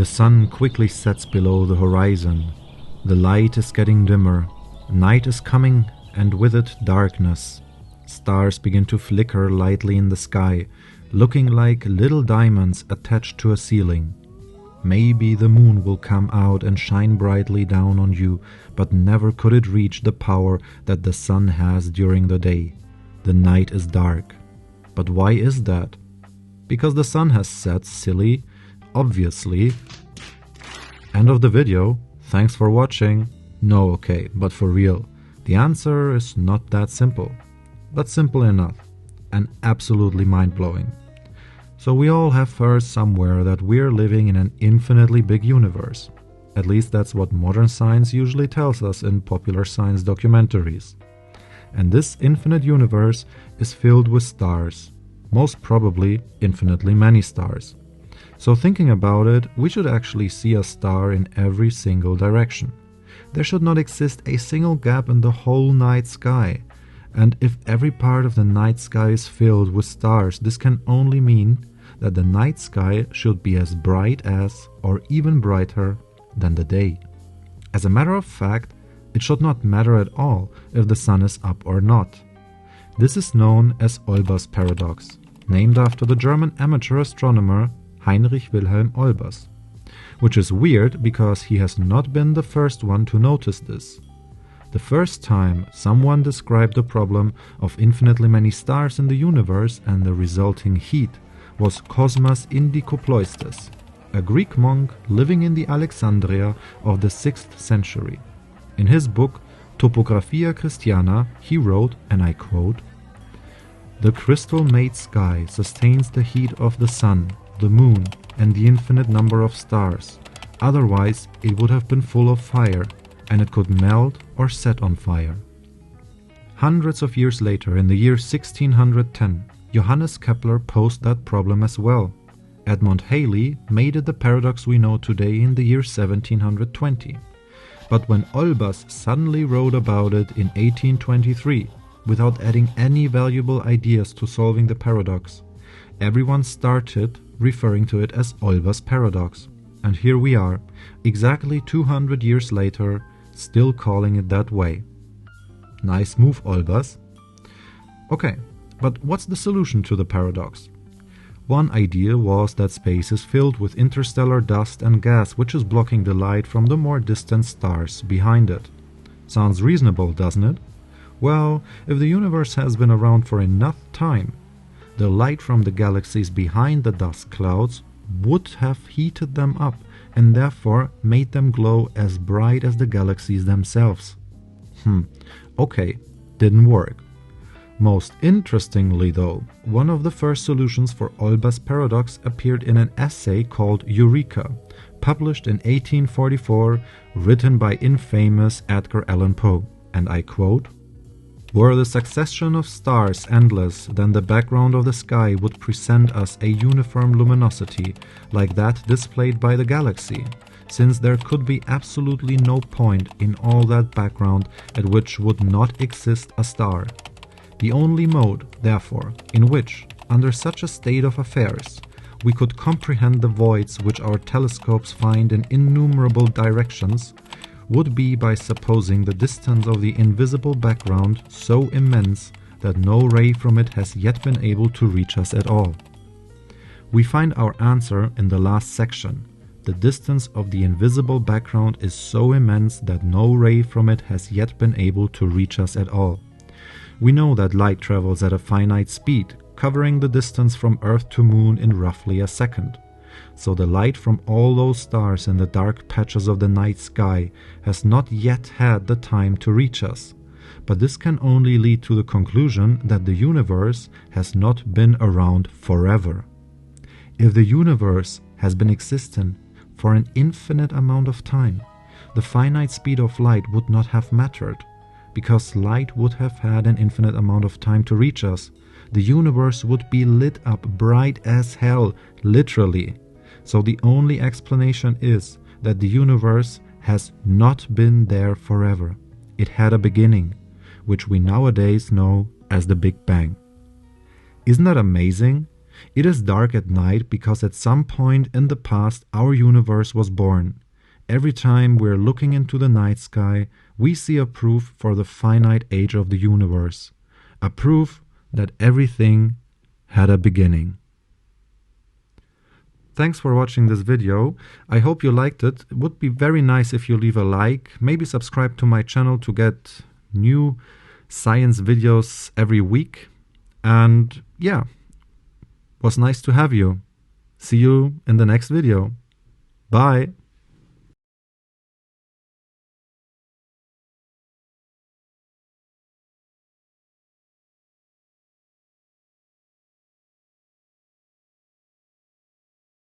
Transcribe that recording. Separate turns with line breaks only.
The sun quickly sets below the horizon. The light is getting dimmer. Night is coming, and with it darkness. Stars begin to flicker lightly in the sky, looking like little diamonds attached to a ceiling. Maybe the moon will come out and shine brightly down on you, but never could it reach the power that the sun has during the day. The night is dark. But why is that? Because the sun has set, silly. Obviously. End of the video. Thanks for watching. No, okay, but for real. The answer is not that simple. But simple enough. And absolutely mind-blowing. So we all have heard somewhere that we're living in an infinitely big universe. At least that's what modern science usually tells us in popular science documentaries. And this infinite universe is filled with stars. Most probably infinitely many stars. So thinking about it, we should actually see a star in every single direction. There should not exist a single gap in the whole night sky. And if every part of the night sky is filled with stars, this can only mean that the night sky should be as bright as, or even brighter, than the day. As a matter of fact, it should not matter at all if the sun is up or not. This is known as OLBERS Paradox, named after the German amateur astronomer Heinrich Wilhelm Olbers, which is weird because he has not been the first one to notice this. The first time someone described the problem of infinitely many stars in the universe and the resulting heat was Cosmas Indicopleustes, a Greek monk living in the Alexandria of the 6th century. In his book Topographia Christiana, he wrote, and I quote, "The crystal-made sky sustains the heat of the sun, the moon, and the infinite number of stars. Otherwise, it would have been full of fire, and it could melt or set on fire." Hundreds of years later, in the year 1610, Johannes Kepler posed that problem as well. Edmund Halley made it the paradox we know today in the year 1720. But when Olbers suddenly wrote about it in 1823, without adding any valuable ideas to solving the paradox, everyone started referring to it as Olbers Paradox. And here we are, exactly 200 years later, still calling it that way. Nice move, Olbers. Okay, but what's the solution to the paradox? One idea was that space is filled with interstellar dust and gas which is blocking the light from the more distant stars behind it. Sounds reasonable, doesn't it? Well, if the universe has been around for enough time, the light from the galaxies behind the dust clouds would have heated them up and therefore made them glow as bright as the galaxies themselves. Okay, didn't work. Most interestingly though, one of the first solutions for Olbers paradox appeared in an essay called Eureka, published in 1844, written by infamous Edgar Allan Poe, and I quote, "Were the succession of stars endless, then the background of the sky would present us a uniform luminosity, like that displayed by the galaxy, since there could be absolutely no point in all that background at which would not exist a star. The only mode, therefore, in which, under such a state of affairs, we could comprehend the voids which our telescopes find in innumerable directions, would be by supposing the distance of the invisible background so immense that no ray from it has yet been able to reach us at all." We find our answer in the last section. The distance of the invisible background is so immense that no ray from it has yet been able to reach us at all. We know that light travels at a finite speed, covering the distance from Earth to Moon in roughly a second. So the light from all those stars in the dark patches of the night sky has not yet had the time to reach us. But this can only lead to the conclusion that the universe has not been around forever. If the universe has been existing for an infinite amount of time, the finite speed of light would not have mattered, because light would have had an infinite amount of time to reach us. The universe would be lit up bright as hell, literally. So the only explanation is that the universe has not been there forever. It had a beginning, which we nowadays know as the Big Bang. Isn't that amazing? It is dark at night because at some point in the past our universe was born. Every time we're looking into the night sky, we see a proof for the finite age of the universe. A proof that everything had a beginning. Thanks for watching this video. I hope you liked it. It would be very nice if you leave a like, maybe subscribe to my channel to get new science videos every week. And yeah, was nice to have you. See you in the next video. Bye.